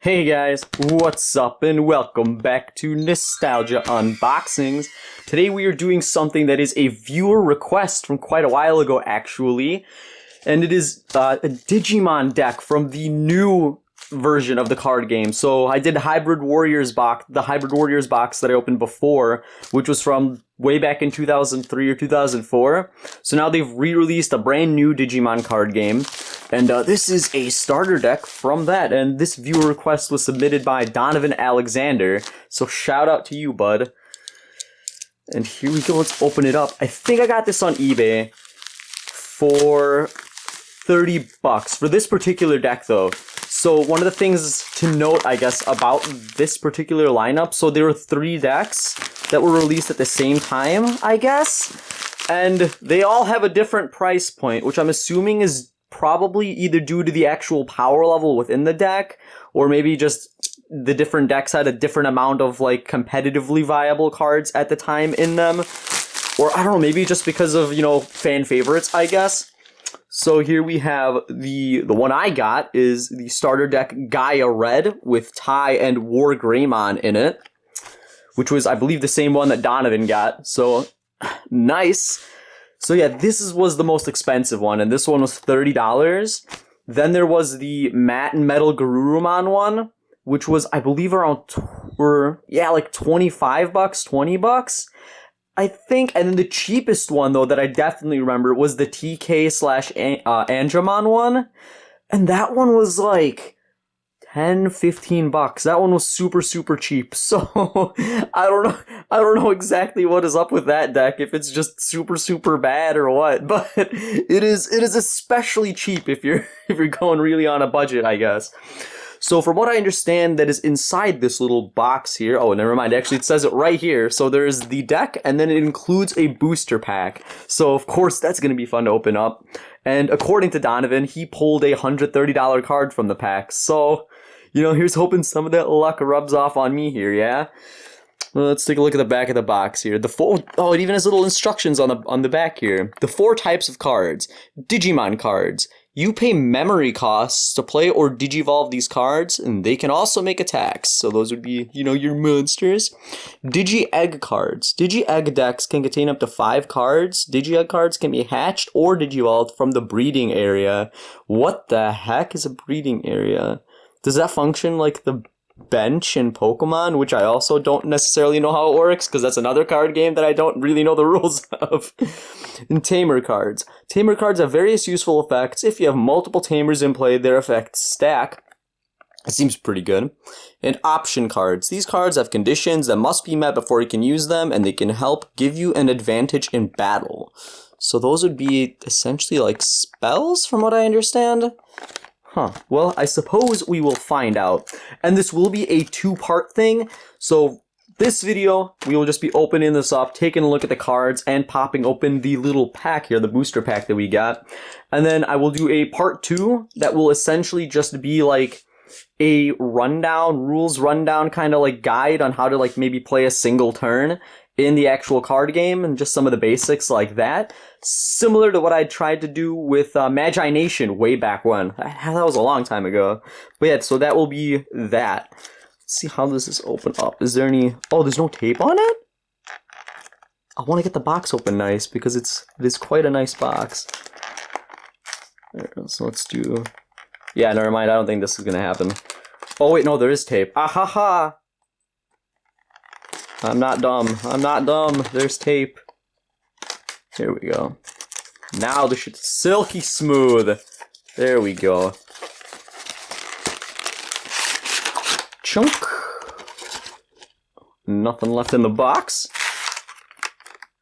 Hey guys, what's up and welcome back to Nostalgia Unboxings. Today we are doing something that is a viewer request from quite a while ago actually, and it is a Digimon deck from the new version of the card game. So I did the Hybrid Warriors box that I opened before, which was from way back in 2003 or 2004. So now they've re-released a brand new Digimon card game. And this is a starter deck from that, and this viewer request was submitted by Donovan Alexander, so shout out to you, bud. And here we go, let's open it up. I think I got this on eBay for 30 bucks for this particular deck though. So one of the things to note, I guess, about this particular lineup, so there were 3 decks that were released at the same time, I guess, and they all have a different price point, which I'm assuming is probably either due to the actual power level within the deck, or maybe just the different decks had a different amount of like competitively viable cards at the time in them, or I don't know, maybe just because of, you know, fan favorites, I guess. So here we have the one I got is the starter deck Gaia Red with Tai and Wargreymon in it, which was, I believe, the same one that Donovan got. So nice. So yeah, this was the most expensive one, and this one was $30. Then there was the Matte and Metal Garurumon one, which was, I believe, around, like 25 bucks, 20 bucks, I think. And then the cheapest one, though, that I definitely remember was the TK/Agumon one, and that one was like 10, 15 bucks. That one was super, super cheap. So I don't know exactly what is up with that deck, if it's just super, super bad or what, but it is especially cheap if you're going really on a budget, I guess. So from what I understand that is inside this little box here, oh, never mind, actually it says it right here. So there's the deck, and then it includes a booster pack. So of course that's going to be fun to open up. And according to Donovan, he pulled a $130 card from the pack. So, you know, here's hoping some of that luck rubs off on me here, yeah? Well, let's take a look at the back of the box here. It even has little instructions on the back here. The 4 types of cards. Digimon cards. You pay memory costs to play or digivolve these cards, and they can also make attacks. So those would be, you know, your monsters. Digi-Egg cards. Digi-Egg decks can contain up to 5 cards. Digi-Egg cards can be hatched or digivolved from the breeding area. What the heck is a breeding area? Does that function like the bench in Pokemon, which I also don't necessarily know how it works, because that's another card game that I don't really know the rules of. And Tamer cards. Tamer cards have various useful effects. If you have multiple Tamers in play, their effects stack. It seems pretty good. And option cards. These cards have conditions that must be met before you can use them, and they can help give you an advantage in battle. So those would be essentially like spells, from what I understand. Huh. Well, I suppose we will find out. And this will be a 2-part thing. So this video, we will just be opening this up, taking a look at the cards, and popping open the little pack here, the booster pack that we got. And then I will do a part 2 that will essentially just be like a rules rundown kind of like guide on how to like maybe play a single turn in the actual card game, and just some of the basics like that. Similar to what I tried to do with Magi Nation way back when. That was a long time ago. But yeah, so that will be that. Let's see how this is open up. Is there any... Oh, there's no tape on it? I want to get the box open nice, because it is quite a nice box. There, so let's do... Yeah, never mind. I don't think this is going to happen. Oh, wait, no, there is tape. Ah, ha, ha! I'm not dumb. I'm not dumb. There's tape. Here we go. Now this shit's silky smooth. There we go. Chunk. Nothing left in the box.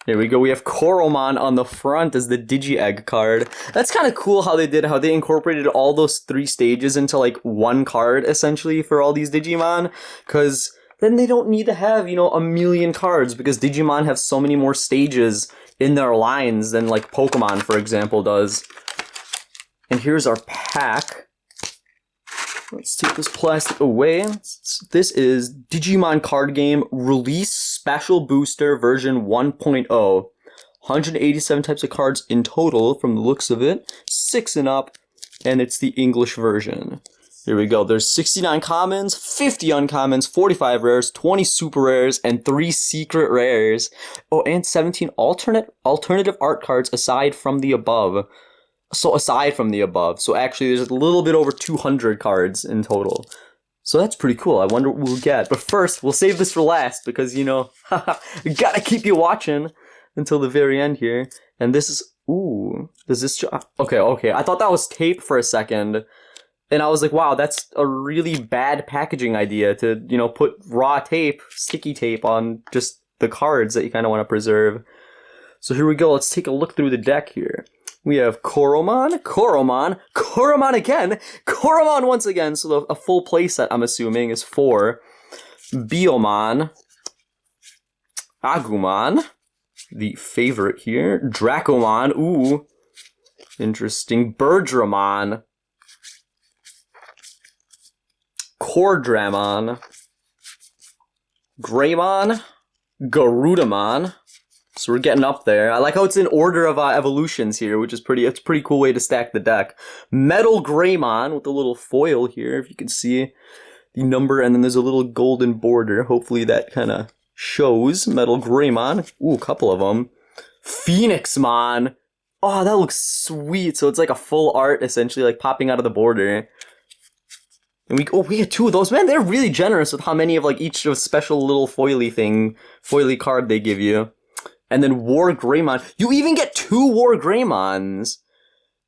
Here we go. We have Coromon on the front as the Digi-Egg card. That's kind of cool how they incorporated all those 3 stages into like one card essentially for all these Digimon, because then they don't need to have, you know, a million cards, because Digimon have so many more stages in their lines than like Pokemon, for example, does. And here's our pack. Let's take this plastic away. This is Digimon Card Game Release Special Booster version 1.0. 187 types of cards in total from the looks of it. 6 and up, and it's the English version. Here we go. There's 69 commons, 50 uncommons, 45 rares, 20 super rares, and 3 secret rares. Oh, and 17 alternative art cards aside from the above. So actually there's a little bit over 200 cards in total. So that's pretty cool. I wonder what we'll get. But first, we'll save this for last because, you know, gotta keep you watching until the very end here. And this is, ooh, does this, okay. I thought that was tape for a second. And I was like, wow, that's a really bad packaging idea to, you know, put raw tape, sticky tape on just the cards that you kind of want to preserve. So here we go. Let's take a look through the deck here. We have Koromon again, Koromon once again. So a full playset, I'm assuming, is 4. Biomon, Agumon, the favorite here, Dracomon, ooh, interesting, Birdramon, Cordramon, Greymon, Garudamon. So we're getting up there. I like how it's in order of evolutions here, which is it's a pretty cool way to stack the deck. Metal Greymon with a little foil here, if you can see the number, and then there's a little golden border. Hopefully that kind of shows. Metal Greymon. Ooh, a couple of them. Phoenixmon. Oh, that looks sweet. So it's like a full art, essentially, like popping out of the border. And we get 2 of those. Man, they're really generous with how many of like each of special little foily card they give you. And then Wargreymon. You even get 2 Wargreymons.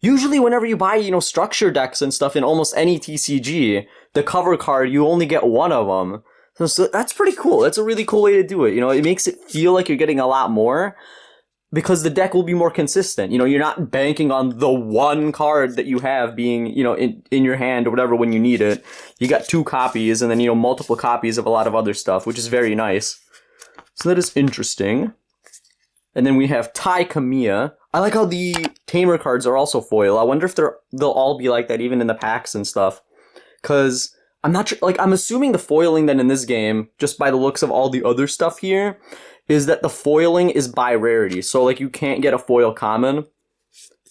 Usually whenever you buy, you know, structure decks and stuff in almost any TCG, the cover card, you only get 1 of them. So that's pretty cool. That's a really cool way to do it. You know, it makes it feel like you're getting a lot more because the deck will be more consistent. You know, you're not banking on the one card that you have being, you know, in your hand or whatever when you need it. You got 2 copies and then, you know, multiple copies of a lot of other stuff, which is very nice. So that is interesting. And then we have Tai Kamiya. I like how the Tamer cards are also foil. I wonder if they'll all be like that even in the packs and stuff. Because I'm not sure, like, I'm assuming the foiling then in this game, just by the looks of all the other stuff here, is that the foiling is by rarity. So, like, you can't get a foil common.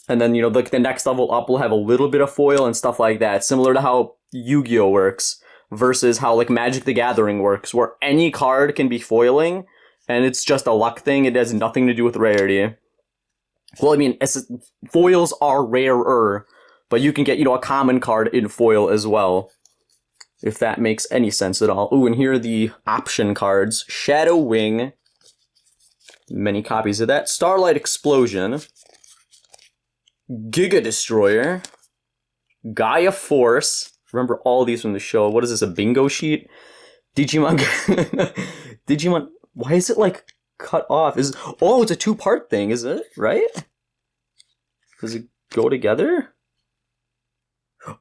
And then, you know, like, the next level up will have a little bit of foil and stuff like that. Similar to how Yu-Gi-Oh! Works versus how, like, Magic the Gathering works, where any card can be foiling. And it's just a luck thing. It has nothing to do with rarity. Well, I mean, foils are rarer, but you can get, you know, a common card in foil as well, if that makes any sense at all. Ooh, and here are the option cards. Shadow Wing. Many copies of that. Starlight Explosion. Giga Destroyer. Gaia Force. Remember all these from the show. What is this, a bingo sheet? Digimon. Digimon. Why is it, like, cut off? Oh, it's a 2-part thing, is it? Right? Does it go together?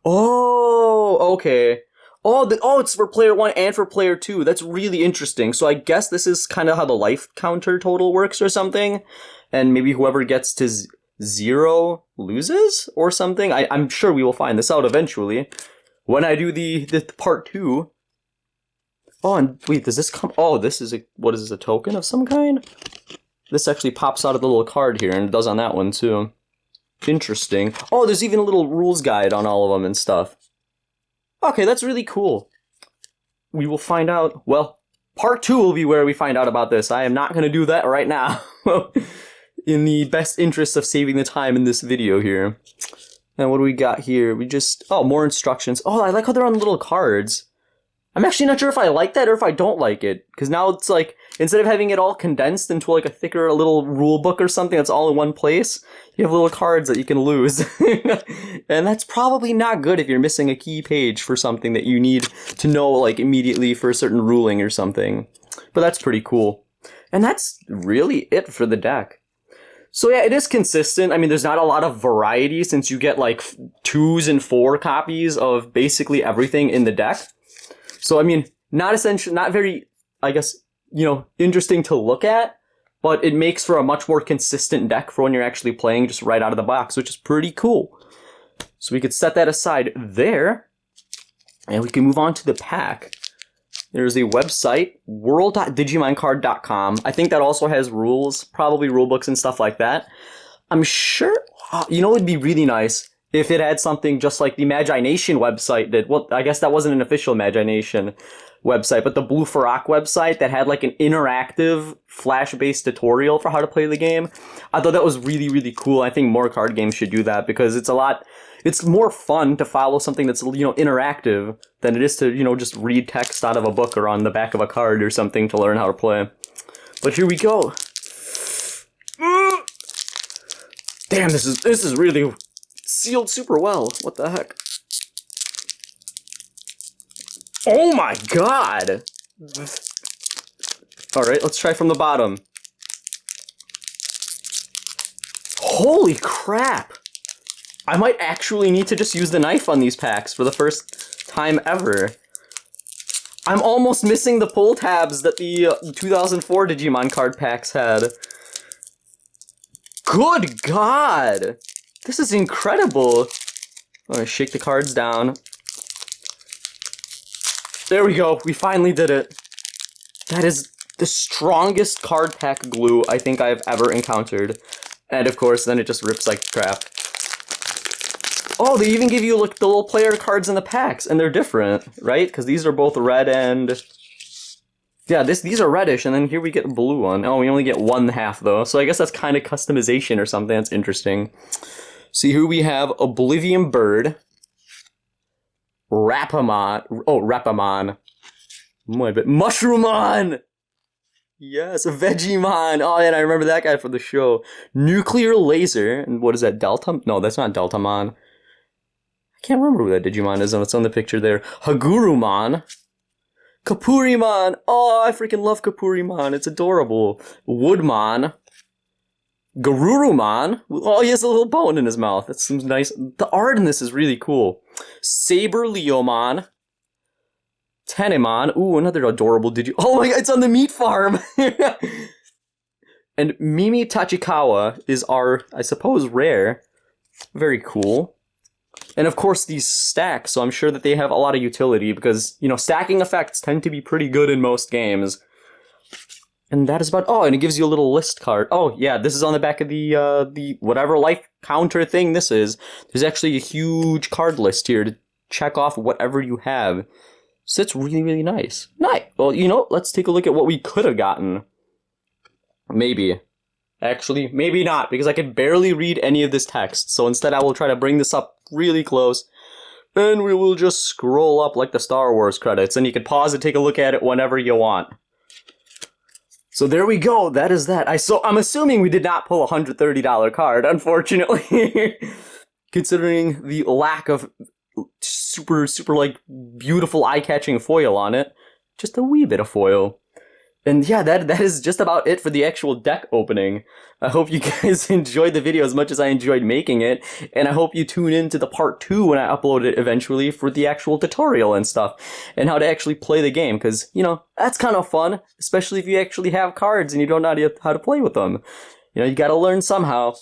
Oh, okay. Oh, it's for player 1 and for player 2. That's really interesting. So I guess this is kind of how the life counter total works or something. And maybe whoever gets to 0 loses or something. I'm sure we will find this out eventually. When I do the part 2. Oh, and wait, does this come? Oh, this is what is this, a token of some kind? This actually pops out of the little card here, and it does on that one, too. Interesting. Oh, there's even a little rules guide on all of them and stuff. Okay, that's really cool. We will find out. Well, part 2 will be where we find out about this. I am not going to do that right now. In the best interest of saving the time in this video here. And what do we got here? Oh, more instructions. Oh, I like how they're on little cards. I'm actually not sure if I like that or if I don't like it. Because now it's like, instead of having it all condensed into like a thicker little rule book or something that's all in one place, you have little cards that you can lose. And that's probably not good if you're missing a key page for something that you need to know like immediately for a certain ruling or something. But that's pretty cool. And that's really it for the deck. So yeah, it is consistent. I mean, there's not a lot of variety since you get like 2s and 4 copies of basically everything in the deck. So, I mean, not very, I guess, you know, interesting to look at, but it makes for a much more consistent deck for when you're actually playing just right out of the box, which is pretty cool. So we could set that aside there, and we can move on to the pack. There's a website, world.digimoncard.com. I think that also has rules, probably rule books and stuff like that. I'm sure, you know, it'd be really nice if it had something just like the Imagination website did. Well, I guess that wasn't an official Imagination website, but the Blue Farak website that had like an interactive Flash-based tutorial for how to play the game. I thought that was really, really cool. I think more card games should do that because it's more fun to follow something that's, interactive than it is to, just read text out of a book or on the back of a card or something to learn how to play. But here we go. Damn, this is really sealed super well. What the heck? Oh my god! Alright, let's try from the bottom. Holy crap! I might actually need to just use the knife on these packs for the first time ever. I'm almost missing the pull tabs that the 2004 Digimon card packs had. Good god! This is incredible! I'm gonna shake the cards down. There we go, we finally did it. That is the strongest card pack glue I think I've ever encountered. And of course, then it just rips like crap. Oh, they even give you like the little player cards in the packs, and they're different, right? Because these are both red and... Yeah, these are reddish, and then here we get a blue one. Oh, we only get one half, though. So I guess that's kind of customization or something. That's interesting. See, here we have Oblivion Bird. Rapamon. Oh, Rapamon. Mushroomon! Yes, a Vegemon! Oh, and I remember that guy from the show. Nuclear Laser. And what is that, Delta? No, that's not Deltamon. I can't remember who that Digimon is. It's on the picture there. Hagurumon. Kapurimon! Oh, I freaking love Kapurimon. It's adorable. Woodmon. Garurumon. Oh, he has a little bone in his mouth. That seems nice. The art in this is really cool. Saber Leomon. Tenemon. Ooh, another adorable Digi... Oh my god, it's on the meat farm! And Mimi Tachikawa is our, I suppose, rare. Very cool. And of course these stack, so I'm sure that they have a lot of utility because, stacking effects tend to be pretty good in most games. And that is about... Oh, and it gives you a little list card. Oh, yeah, this is on the back of the whatever life counter thing this is. There's actually a huge card list here to check off whatever you have. So it's really, really nice. Nice. Well, let's take a look at what we could have gotten. Maybe. Actually, maybe not, because I can barely read any of this text. So instead I will try to bring this up really close. And we will just scroll up like the Star Wars credits. And you can pause and take a look at it whenever you want. So there we go, that is that. I'm assuming we did not pull a $130 card, unfortunately. Considering the lack of super, like, beautiful eye-catching foil on it. Just a wee bit of foil. And yeah, that is just about it for the actual deck opening. I hope you guys enjoyed the video as much as I enjoyed making it, and I hope you tune in to the part 2 when I upload it eventually for the actual tutorial and stuff, and how to actually play the game, because, that's kind of fun, especially if you actually have cards and you don't know how to play with them. You gotta learn somehow.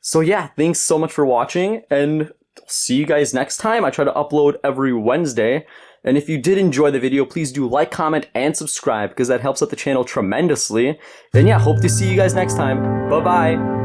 So yeah, thanks so much for watching, and I'll see you guys next time. I try to upload every Wednesday. And if you did enjoy the video, please do like, comment, and subscribe, because that helps out the channel tremendously. And yeah, hope to see you guys next time. Bye-bye!